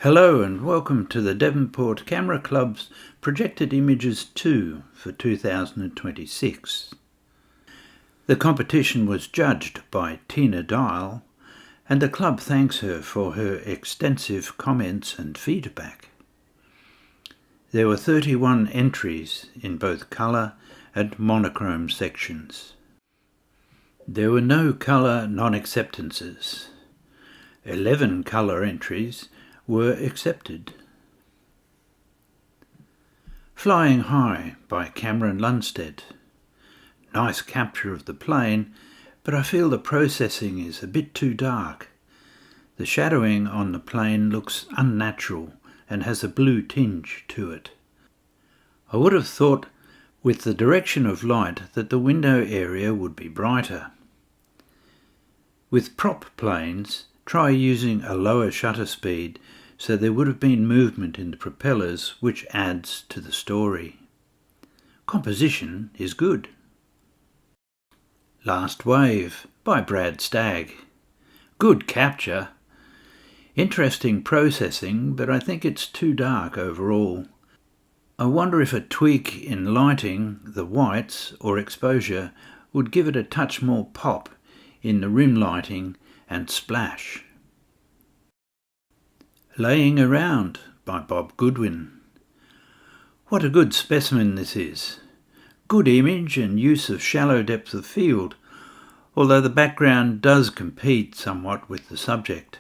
Hello and welcome to the Devonport Camera Club's Projected Images 2 for 2026. The competition was judged by Tina Dial, and the club thanks her for her extensive comments and feedback. There were 31 entries in both colour and monochrome sections. There were no colour non-acceptances. 11 colour entries were accepted. Flying High by Cameron Lunstead. Nice capture of the plane, but I feel the processing is a bit too dark. The shadowing on the plane looks unnatural and has a blue tinge to it. I would have thought with the direction of light that the window area would be brighter. With prop planes, try using a lower shutter speed so there would have been movement in the propellers, which adds to the story. Composition is good. Last Wave by Brad Stagg. Good capture. Interesting processing, but I think it's too dark overall. I wonder if a tweak in lighting, the whites or exposure, would give it a touch more pop in the rim lighting and splash. Laying Around by Bob Goodwin. What a good specimen this is. Good image and use of shallow depth of field, although the background does compete somewhat with the subject.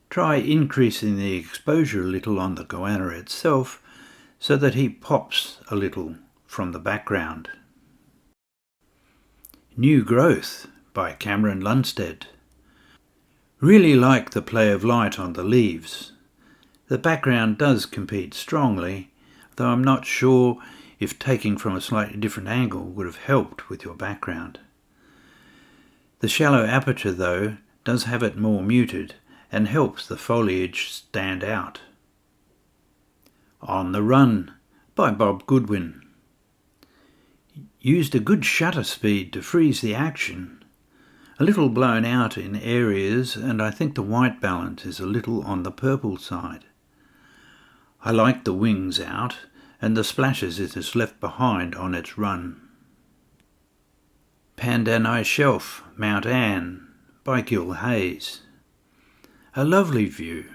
Try increasing the exposure a little on the goanna itself so that he pops a little from the background. New Growth by Cameron Lunstead. Really like the play of light on the leaves. The background does compete strongly, though I'm not sure if taking from a slightly different angle would have helped with your background. The shallow aperture, though, does have it more muted and helps the foliage stand out. On the Run by Bob Goodwin. Used a good shutter speed to freeze the action. A little blown out in areas, and I think the white balance is a little on the purple side. I like the wings out and the splashes it has left behind on its run. Pandani Shelf, Mount Anne by Gil Hayes. A lovely view.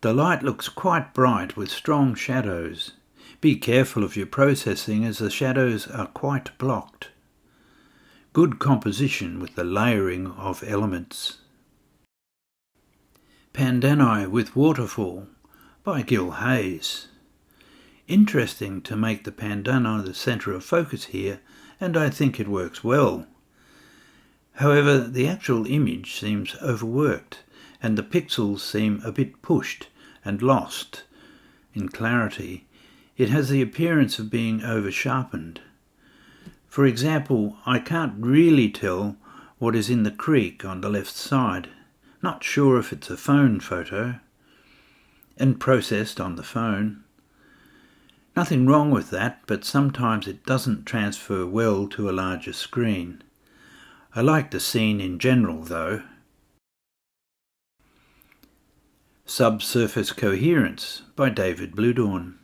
The light looks quite bright with strong shadows. Be careful of your processing as the shadows are quite blocked. Good composition with the layering of elements. Pandani with Waterfall by Gil Hayes. Interesting to make the Pandani the centre of focus here, and I think it works well. However, the actual image seems overworked, and the pixels seem a bit pushed and lost in clarity. It has the appearance of being over-sharpened. For example, I can't really tell what is in the creek on the left side. Not sure if it's a phone photo and processed on the phone. Nothing wrong with that, but sometimes it doesn't transfer well to a larger screen. I like the scene in general, though. Subsurface Coherence by David Bluedorn.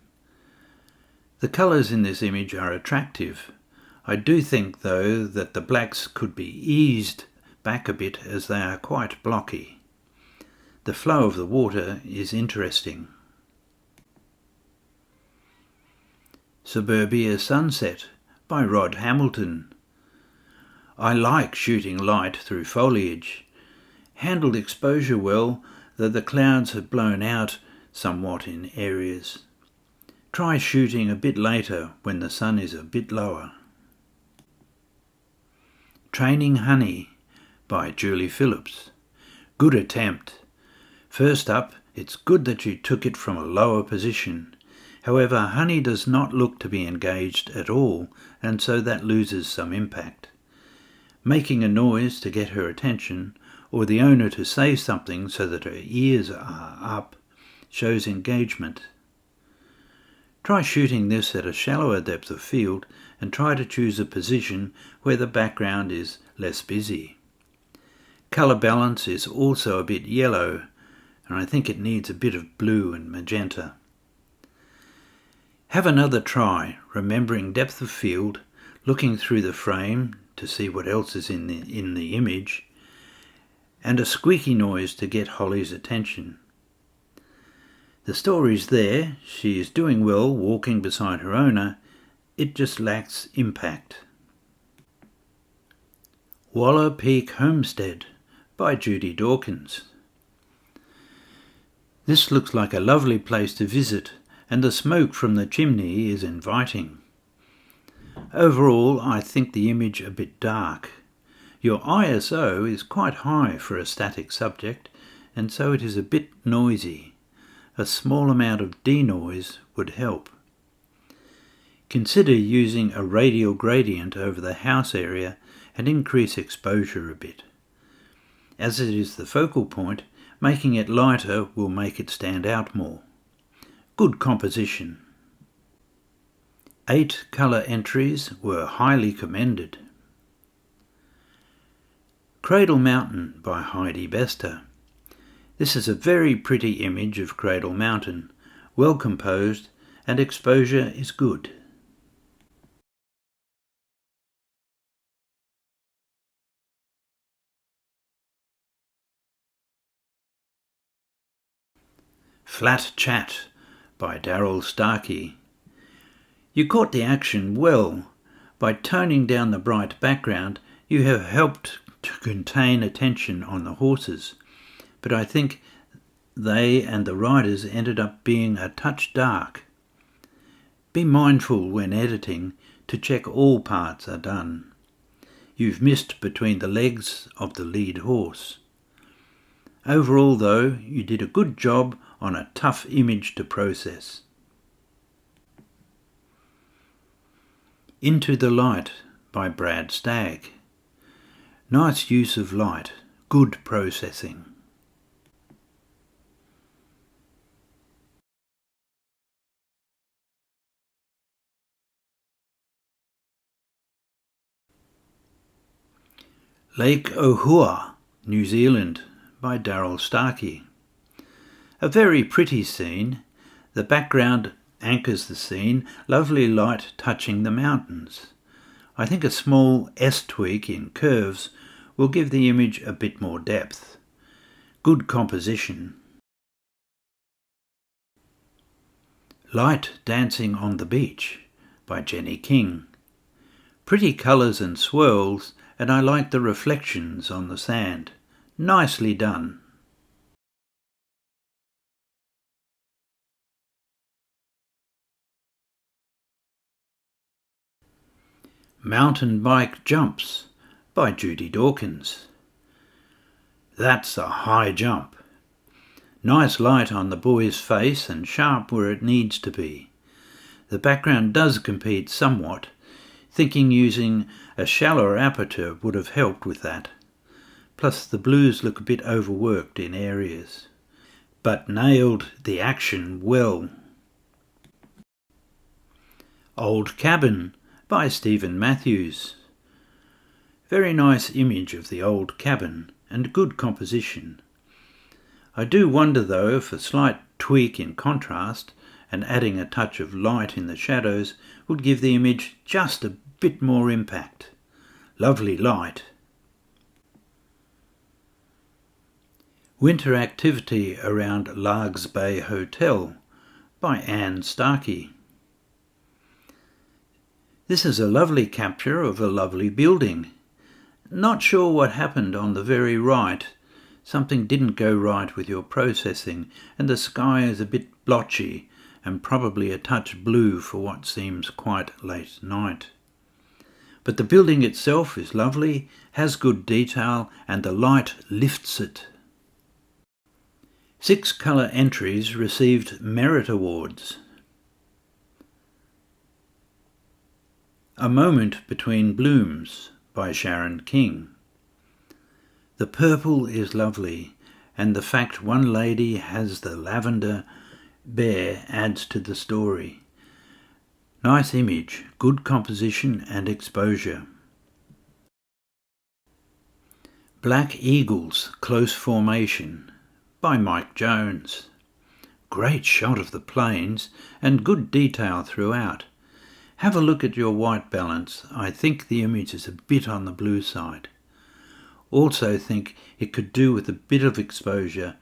The colours in this image are attractive. I do think, though, that the blacks could be eased back a bit as they are quite blocky. The flow of the water is interesting. Suburbia Sunset by Rod Hamilton. I like shooting light through foliage. Handled exposure well, though the clouds have blown out somewhat in areas. Try shooting a bit later when the sun is a bit lower. Training Honey by Julie Phillips. Good attempt. First up, it's good that you took it from a lower position. However, honey does not look to be engaged at all, and so that loses some impact. Making a noise to get her attention, or the owner to say something so that her ears are up, shows engagement. Try shooting this at a shallower depth of field and try to choose a position where the background is less busy. Colour balance is also a bit yellow, and I think it needs a bit of blue and magenta. Have another try, remembering depth of field, looking through the frame to see what else is in the image, and a squeaky noise to get Holly's attention. The story's there, she is doing well walking beside her owner, it just lacks impact. Waller Peak Homestead by Judy Dawkins. This looks like a lovely place to visit, and the smoke from the chimney is inviting. Overall, I think the image a bit dark. Your ISO is quite high for a static subject, and so it is a bit noisy. A small amount of denoise would help. Consider using a radial gradient over the house area and increase exposure a bit. As it is the focal point, making it lighter will make it stand out more. Good composition. 8 colour entries were highly commended. Cradle Mountain by Heidi Bester. This is a very pretty image of Cradle Mountain, well composed, and exposure is good. Flat Chat by Daryl Starkey. You caught the action well. By toning down the bright background, you have helped to contain attention on the horses, but I think they and the riders ended up being a touch dark. Be mindful when editing to check all parts are done. You've missed between the legs of the lead horse. Overall, though, you did a good job on a tough image to process. Into the Light by Brad Stagg. Nice use of light, good processing. Lake Ohua, New Zealand by Daryl Starkey. A very pretty scene. The background anchors the scene, lovely light touching the mountains. I think a small S-tweak in curves will give the image a bit more depth. Good composition. Light Dancing on the Beach by Jenny King. Pretty colours and swirls, and I like the reflections on the sand. Nicely done. Mountain Bike Jumps by Judy Dawkins. That's a high jump. Nice light on the boy's face and sharp where it needs to be. The background does compete somewhat. Thinking using a shallower aperture would have helped with that. Plus the blues look a bit overworked in areas. But nailed the action well. Old Cabin by Stephen Matthews. Very nice image of the old cabin and good composition. I do wonder though if a slight tweak in contrast and adding a touch of light in the shadows would give the image just a bit more impact. Lovely light. Winter Activity Around Largs Bay Hotel by Anne Starkey. This is a lovely capture of a lovely building. Not sure what happened on the very right. Something didn't go right with your processing, and the sky is a bit blotchy and probably a touch blue for what seems quite late night. But the building itself is lovely, has good detail, and the light lifts it. 6 colour entries received merit awards. A Moment Between Blooms by Sharon King. The purple is lovely, and the fact one lady has the lavender bear adds to the story. Nice image, good composition and exposure. Black Eagles, Close Formation by Mike Jones. Great shot of the plains and good detail throughout. Have a look at your white balance. I think the image is a bit on the blue side. Also think it could do with a bit of exposure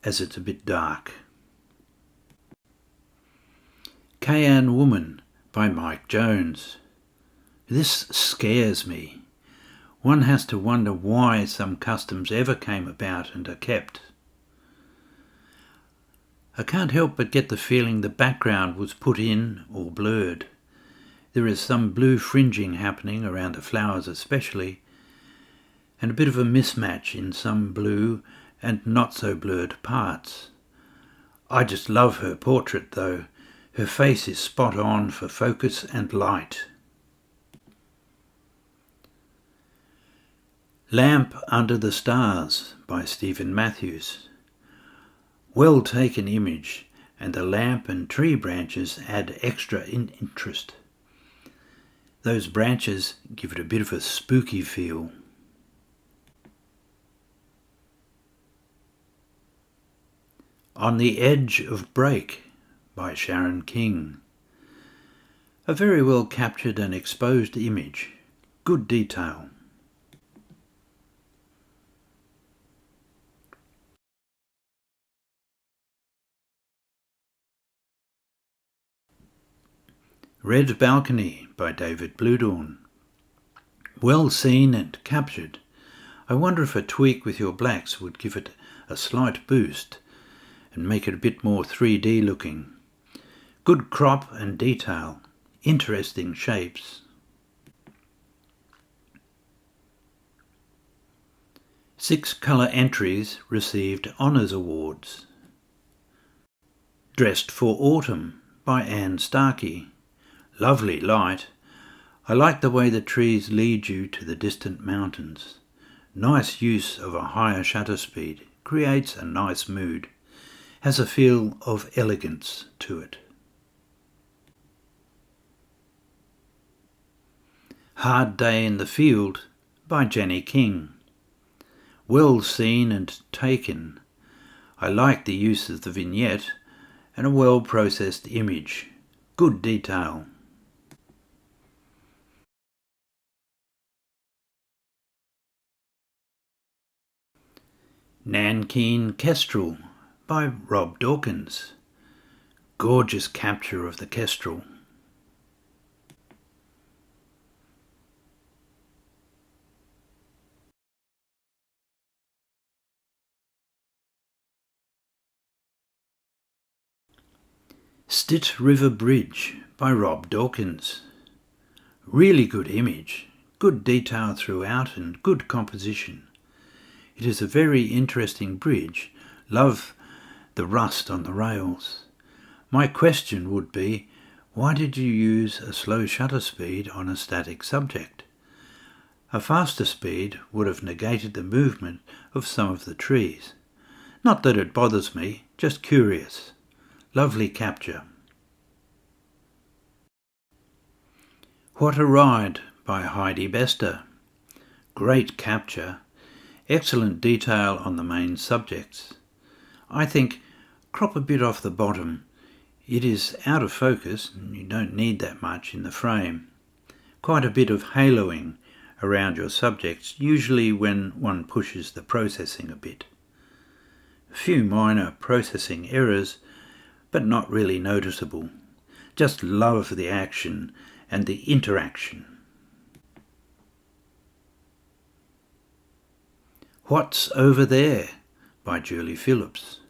as it's a bit dark. Cayenne Woman by Mike Jones. This scares me. One has to wonder why some customs ever came about and are kept. I can't help but get the feeling the background was put in or blurred. There is some blue fringing happening around the flowers especially, and a bit of a mismatch in some blue and not so blurred parts. I just love her portrait though. Her face is spot on for focus and light. Lamp Under the Stars by Stephen Matthews. Well taken image, and the lamp and tree branches add extra interest. Those branches give it a bit of a spooky feel. On the Edge of Break by Sharon King. A very well captured and exposed image. Good detail. Red Balcony by David Bluedorn. Well seen and captured. I wonder if a tweak with your blacks would give it a slight boost and make it a bit more 3D looking. Good crop and detail. Interesting shapes. Six colour entries received Honours Awards. Dressed for Autumn by Anne Starkey. Lovely light. I like the way the trees lead you to the distant mountains. Nice use of a higher shutter speed. Creates a nice mood. Has a feel of elegance to it. Hard Day in the Field by Jenny King. Well seen and taken. I like the use of the vignette and a well processed image. Good detail. Nankeen Kestrel by Rob Dawkins. Gorgeous capture of the kestrel. Stitt River Bridge by Rob Dawkins. Really good image, good detail throughout and good composition. It is a very interesting bridge. Love the rust on the rails. My question would be, why did you use a slow shutter speed on a static subject? A faster speed would have negated the movement of some of the trees. Not that it bothers me, just curious. Lovely capture. What a Ride by Heidi Bester. Great capture. Excellent detail on the main subjects. I think crop a bit off the bottom. It is out of focus and you don't need that much in the frame. Quite a bit of haloing around your subjects, usually when one pushes the processing a bit. A few minor processing errors, but not really noticeable. Just love the action and the interaction. What's Over There by Julie Phillips.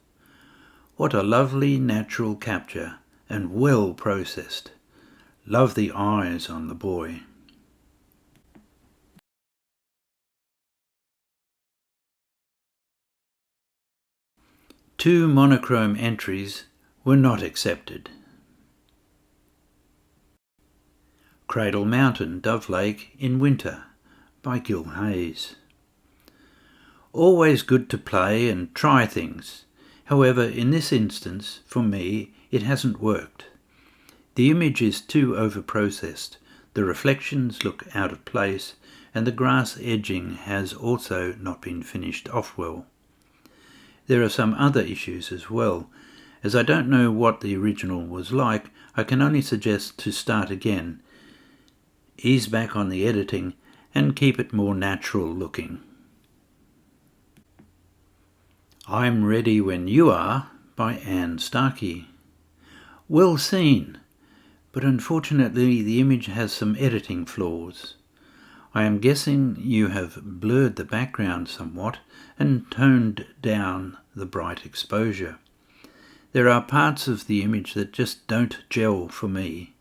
What a lovely natural capture and well processed. Love the eyes on the boy. Two monochrome entries were not accepted. Cradle Mountain, Dove Lake in Winter by Gil Hayes. Always good to play and try things. However, in this instance, for me, it hasn't worked. The image is too over-processed, the reflections look out of place, and the grass edging has also not been finished off well. There are some other issues as well. As I don't know what the original was like, I can only suggest to start again, ease back on the editing, and keep it more natural looking. I'm Ready When You Are by Anne Starkey. Well seen, but unfortunately the image has some editing flaws. I am guessing you have blurred the background somewhat and toned down the bright exposure. There are parts of the image that just don't gel for me.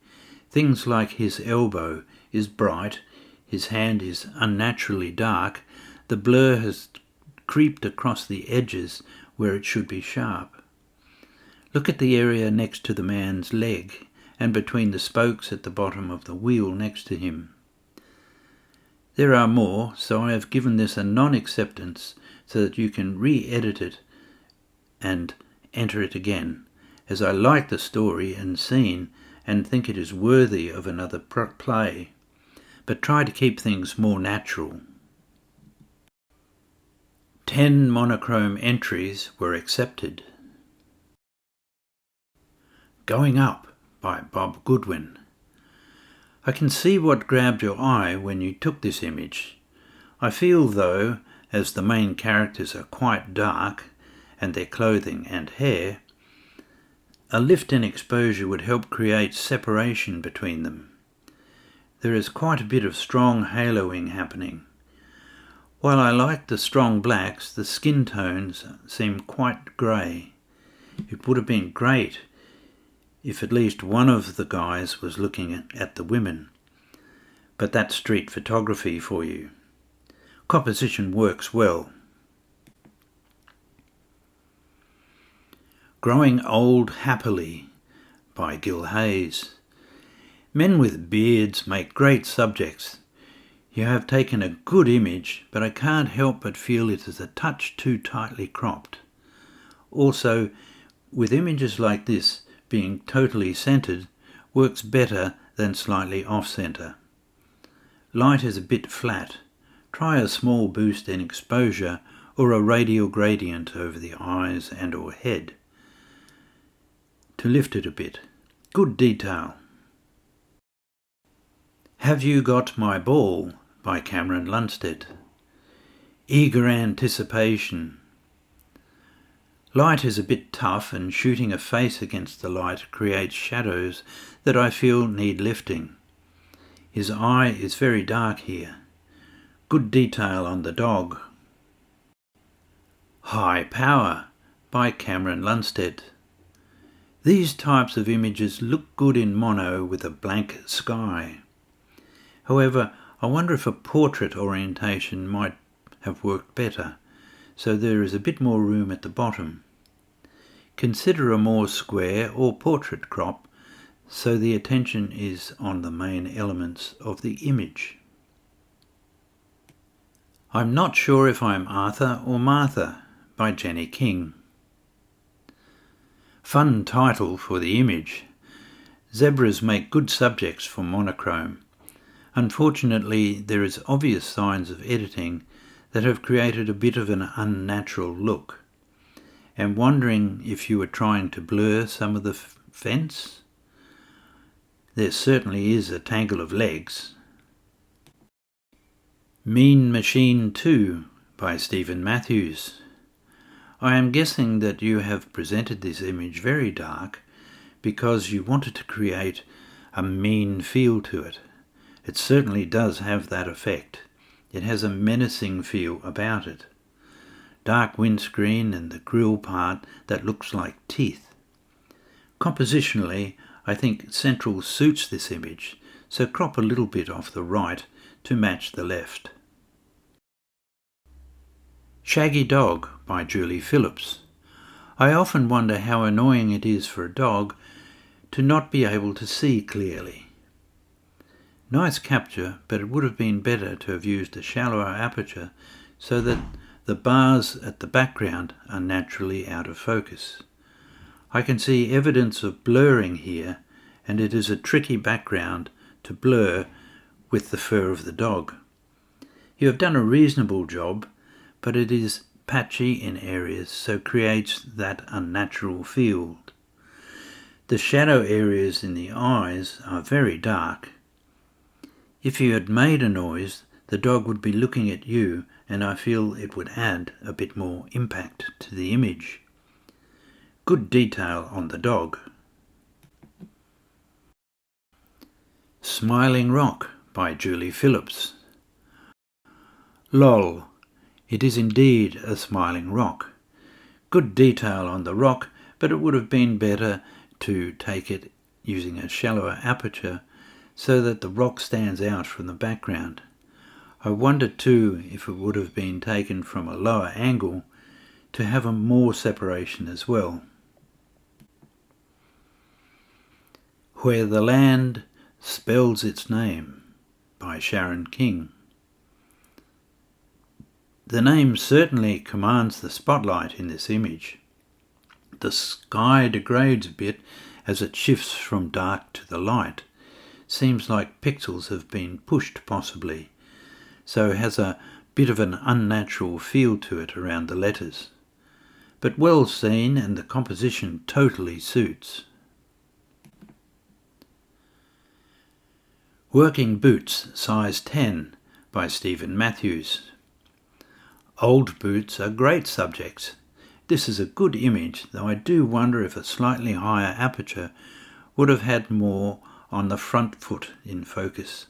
Things like his elbow is bright, his hand is unnaturally dark, the blur has creeped across the edges where it should be sharp. Look at the area next to the man's leg and between the spokes at the bottom of the wheel next to him. There are more, so I have given this a non-acceptance so that you can re-edit it and enter it again, as I like the story and scene and think it is worthy of another play, but try to keep things more natural. 10 monochrome entries were accepted. Going Up by Bob Goodwin. I can see what grabbed your eye when you took this image. I feel, though, as the main characters are quite dark, and their clothing and hair, a lift in exposure would help create separation between them. There is quite a bit of strong haloing happening. While I like the strong blacks, the skin tones seem quite grey. It would have been great if at least one of the guys was looking at the women. But that's street photography for you. Composition works well. Growing Old Happily by Gil Hayes. Men with beards make great subjects. You have taken a good image, but I can't help but feel it is a touch too tightly cropped. Also, with images like this, being totally centered works better than slightly off-center. Light is a bit flat. Try a small boost in exposure or a radial gradient over the eyes and or head to lift it a bit. Good detail. Have You Got My Ball by Cameron Lunstead. Eager anticipation. Light is a bit tough, and shooting a face against the light creates shadows that I feel need lifting. His eye is very dark here. Good detail on the dog. High Power by Cameron Lunstead. These types of images look good in mono with a blank sky. However, I wonder if a portrait orientation might have worked better, so there is a bit more room at the bottom. Consider a more square or portrait crop so the attention is on the main elements of the image. I'm Not Sure If I'm Arthur or Martha by Jenny King. Fun title for the image. Zebras make good subjects for monochrome. Unfortunately, there is obvious signs of editing that have created a bit of an unnatural look. I'm wondering if you were trying to blur some of the fence? There certainly is a tangle of legs. Mean Machine 2 by Stephen Matthews. I am guessing that you have presented this image very dark because you wanted to create a mean feel to it. It certainly does have that effect. It has a menacing feel about it. Dark windscreen and the grille part that looks like teeth. Compositionally, I think central suits this image, so crop a little bit off the right to match the left. Shaggy Dog by Julie Phillips. I often wonder how annoying it is for a dog to not be able to see clearly. Nice capture, but it would have been better to have used a shallower aperture so that the bars at the background are naturally out of focus. I can see evidence of blurring here, and it is a tricky background to blur with the fur of the dog. You have done a reasonable job, but it is patchy in areas, so creates that unnatural feel. The shadow areas in the eyes are very dark. If you had made a noise, the dog would be looking at you, and I feel it would add a bit more impact to the image. Good detail on the dog. Smiling Rock by Julie Phillips. Lol, it is indeed a smiling rock. Good detail on the rock, but it would have been better to take it using a shallower aperture so that the rock stands out from the background. I wonder too if it would have been taken from a lower angle to have a more separation as well. Where the Land Spells Its Name by Sharon King. The name certainly commands the spotlight in this image. The sky degrades a bit as it shifts from dark to the light. Seems like pixels have been pushed possibly, so it has a bit of an unnatural feel to it around the letters. But well seen, and the composition totally suits. Working Boots, size 10 by Stephen Matthews. Old boots are great subjects. This is a good image, though I do wonder if a slightly higher aperture would have had more on the front foot in focus.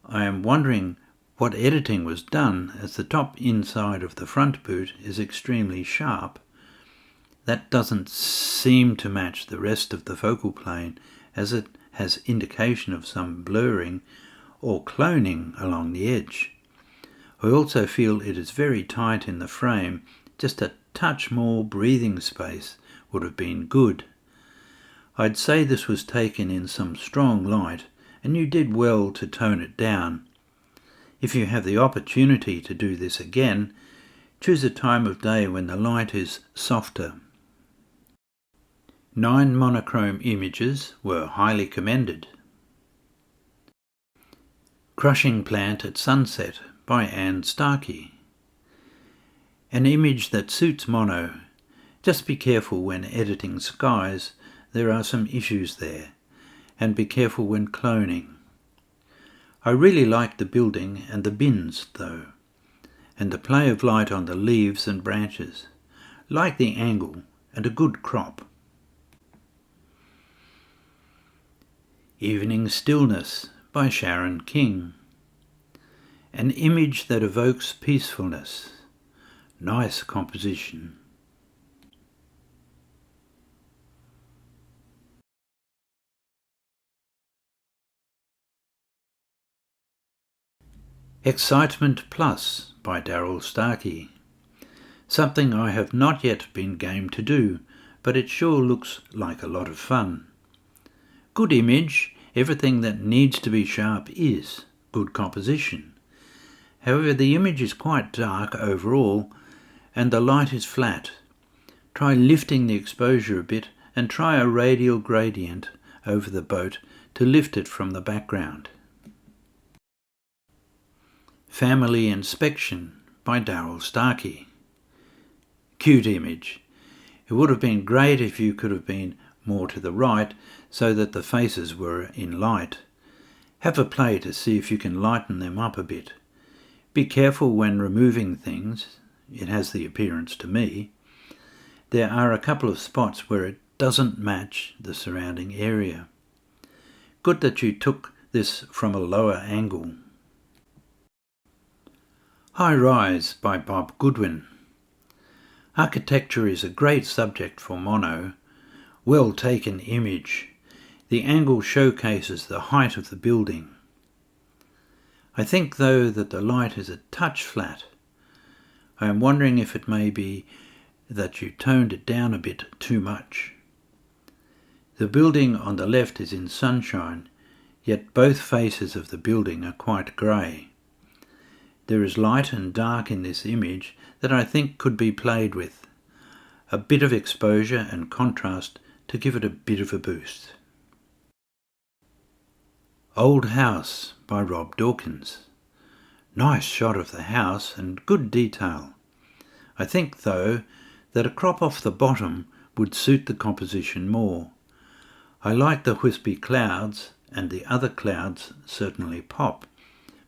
I am wondering what editing was done, as the top inside of the front boot is extremely sharp. That doesn't seem to match the rest of the focal plane, as it has indication of some blurring or cloning along the edge. I also feel it is very tight in the frame. Just a touch more breathing space would have been good. I'd say this was taken in some strong light, and you did well to tone it down. If you have the opportunity to do this again, choose a time of day when the light is softer. 9 monochrome images were highly commended. Crushing Plant at Sunset by Anne Starkey. An image that suits mono. Just be careful when editing skies, there are some issues there, and be careful when cloning. I really like the building and the bins though, and the play of light on the leaves and branches. Like the angle and a good crop. Evening Stillness by Sharon King. An image that evokes peacefulness. Nice composition. Excitement Plus by Daryl Starkey. Something I have not yet been game to do, but it sure looks like a lot of fun. Good image, everything that needs to be sharp is. Good composition. However, the image is quite dark overall, and the light is flat. Try lifting the exposure a bit, and try a radial gradient over the boat to lift it from the background. Family Inspection by Daryl Starkey. Cute image. It would have been great if you could have been more to the right so that the faces were in light. Have a play to see if you can lighten them up a bit. Be careful when removing things. It has the appearance to me. There are a couple of spots where it doesn't match the surrounding area. Good that you took this from a lower angle. High Rise by Bob Goodwin. Architecture is a great subject for mono. Well taken image. The angle showcases the height of the building. I think though that the light is a touch flat. I am wondering if it may be that you toned it down a bit too much. The building on the left is in sunshine, yet both faces of the building are quite grey. There is light and dark in this image that I think could be played with. A bit of exposure and contrast to give it a bit of a boost. Old House by Rob Dawkins. Nice shot of the house and good detail. I think, though, that a crop off the bottom would suit the composition more. I like the wispy clouds, and the other clouds certainly pop,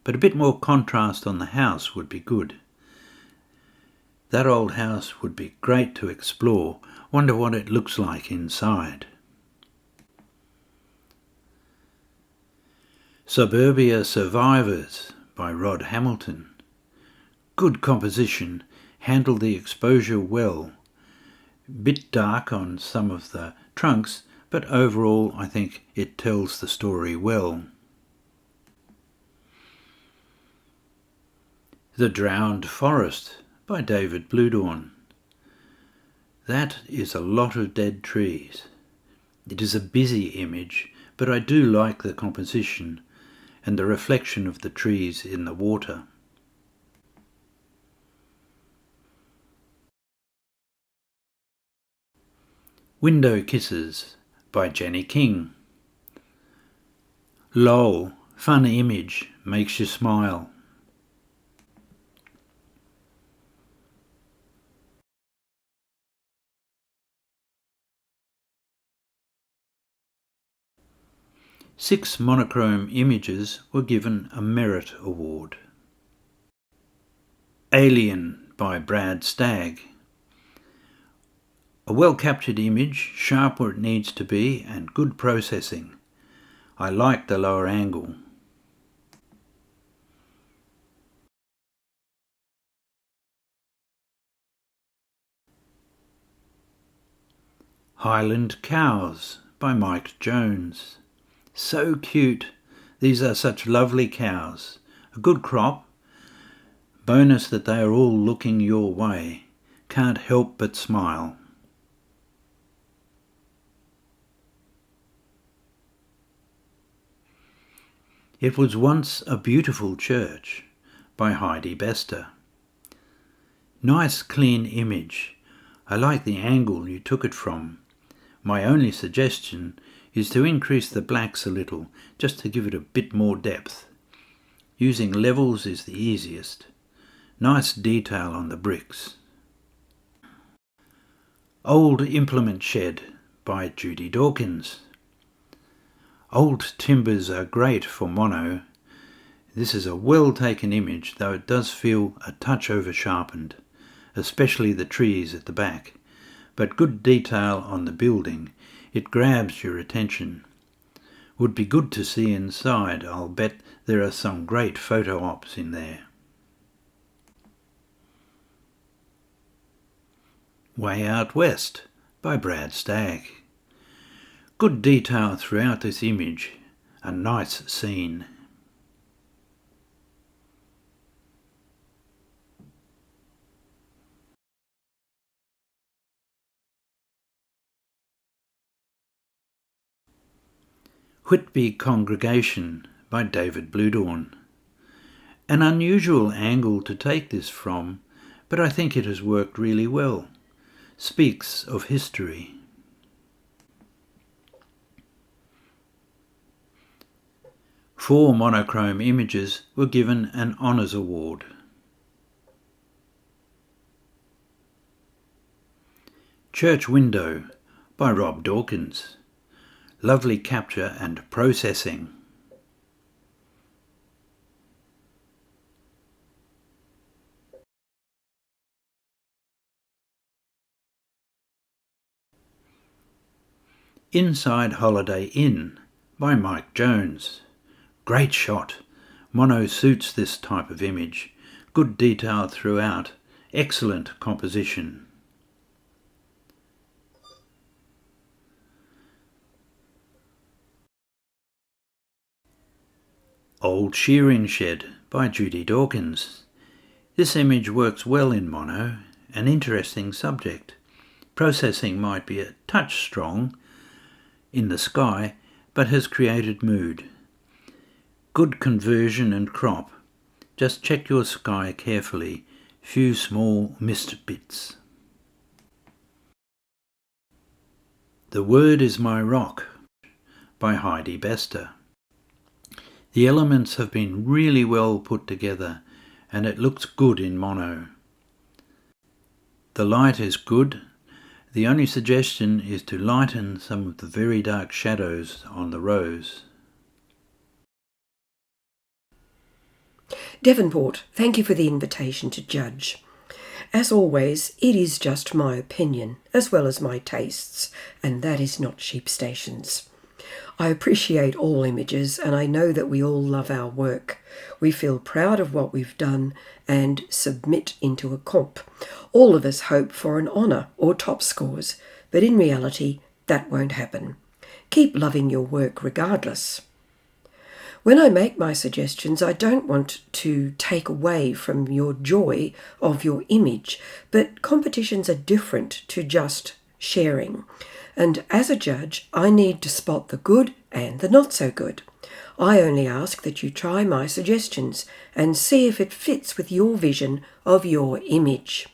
but a bit more contrast on the house would be good. That old house would be great to explore. Wonder what it looks like inside. Suburbia Survivors by Rod Hamilton. Good composition, handled the exposure well. Bit dark on some of the trunks, but overall I think it tells the story well. The Drowned Forest by David Bluedorn. That is a lot of dead trees. It is a busy image, but I do like the composition and the reflection of the trees in the water. Window Kisses by Jenny King. Lol, fun image, makes you smile. Six monochrome images were given a Merit Award. Alien by Brad Stagg. A well-captured image, sharp where it needs to be, and good processing. I like the lower angle. Highland Cows by Mike Jones. So cute. These are such lovely cows. A good crop. Bonus that they are all looking your way. Can't help but smile. It Was Once a Beautiful Church by Heidi Bester. Nice clean image. I like the angle you took it from. My only suggestion is to increase the blacks a little, just to give it a bit more depth. Using levels is the easiest. Nice detail on the bricks. Old Implement Shed by Judy Dawkins. Old timbers are great for mono. This is a well-taken image, though it does feel a touch over-sharpened, especially the trees at the back. But good detail on the building. It grabs your attention. Would be good to see inside. I'll bet there are some great photo ops in there. Way Out West by Brad Stagg. Good detail throughout this image. A nice scene. Whitby Congregation by David Bluedorn. An unusual angle to take this from, but I think it has worked really well. Speaks of history. Four monochrome images were given an Honours Award. Church Window by Rob Dawkins. Lovely capture and processing. Inside Holiday Inn by Mike Jones. Great shot. Mono suits this type of image. Good detail throughout. Excellent composition. Old Shearing Shed by Judy Dawkins. This image works well in mono. An interesting subject. Processing might be a touch strong in the sky, but has created mood. Good conversion and crop. Just check your sky carefully. Few small missed bits. The Word Is My Rock by Heidi Bester. The elements have been really well put together and it looks good in mono. The light is good. The only suggestion is to lighten some of the very dark shadows on the rose. Devonport, thank you for the invitation to judge. As always, it is just my opinion, as well as my tastes, and that is not Sheep Station's. I appreciate all images, and I know that we all love our work. We feel proud of what we've done and submit into a comp. All of us hope for an honour or top scores, but in reality, that won't happen. Keep loving your work regardless. When I make my suggestions, I don't want to take away from your joy of your image, but competitions are different to just sharing. And as a judge, I need to spot the good and the not so good. I only ask that you try my suggestions and see if it fits with your vision of your image.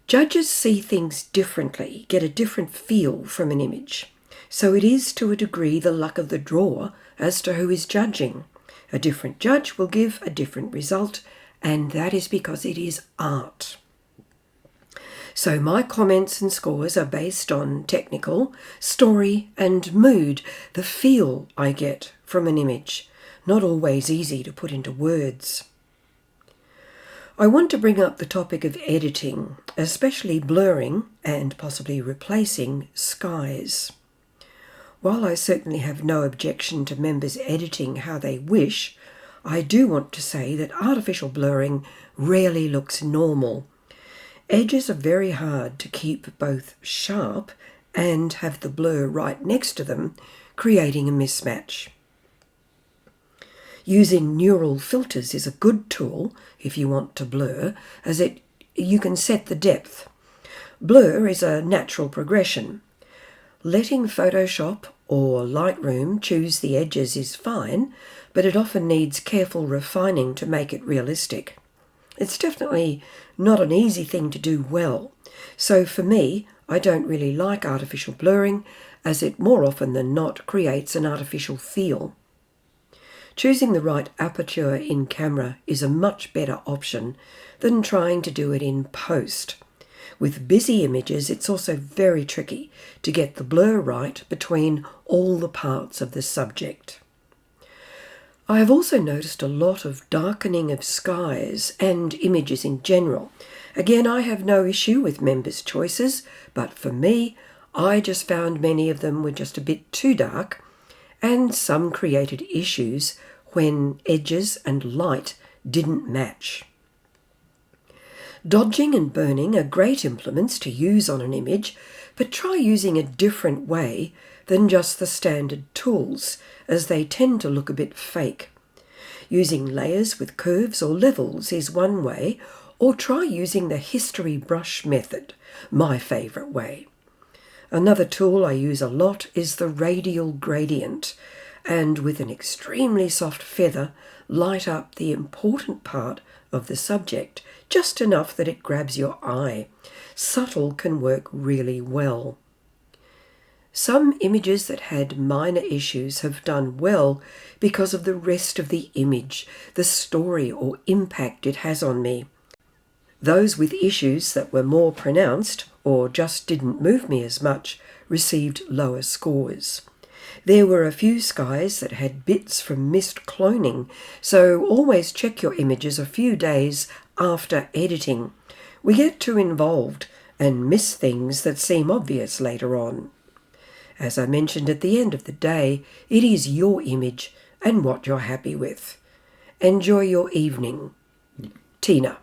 Judges see things differently, get a different feel from an image. So it is to a degree the luck of the draw as to who is judging. A different judge will give a different result, and that is because it is art. So my comments and scores are based on technical, story and mood, the feel I get from an image, not always easy to put into words. I want to bring up the topic of editing, especially blurring and possibly replacing skies. While I certainly have no objection to members editing how they wish, I do want to say that artificial blurring rarely looks normal. Edges are very hard to keep both sharp and have the blur right next to them, creating a mismatch. Using neural filters is a good tool if you want to blur, as you can set the depth. Blur is a natural progression. Letting Photoshop or Lightroom choose the edges is fine, but it often needs careful refining to make it realistic. It's definitely not an easy thing to do well, so for me, I don't really like artificial blurring, as it more often than not creates an artificial feel. Choosing the right aperture in camera is a much better option than trying to do it in post. With busy images, it's also very tricky to get the blur right between all the parts of the subject. I have also noticed a lot of darkening of skies and images in general. Again, I have no issue with members' choices, but for me, I just found many of them were just a bit too dark, and some created issues when edges and light didn't match. Dodging and burning are great implements to use on an image, but try using a different way than just the standard tools, as they tend to look a bit fake. Using layers with curves or levels is one way, or try using the history brush method, my favourite way. Another tool I use a lot is the radial gradient, and with an extremely soft feather, light up the important part of the subject, just enough that it grabs your eye. Subtle can work really well. Some images that had minor issues have done well because of the rest of the image, the story or impact it has on me. Those with issues that were more pronounced or just didn't move me as much received lower scores. There were a few skies that had bits from mist cloning, so always check your images a few days after editing. We get too involved and miss things that seem obvious later on. As I mentioned at the end of the day, it is your image and what you're happy with. Enjoy your evening. Tina.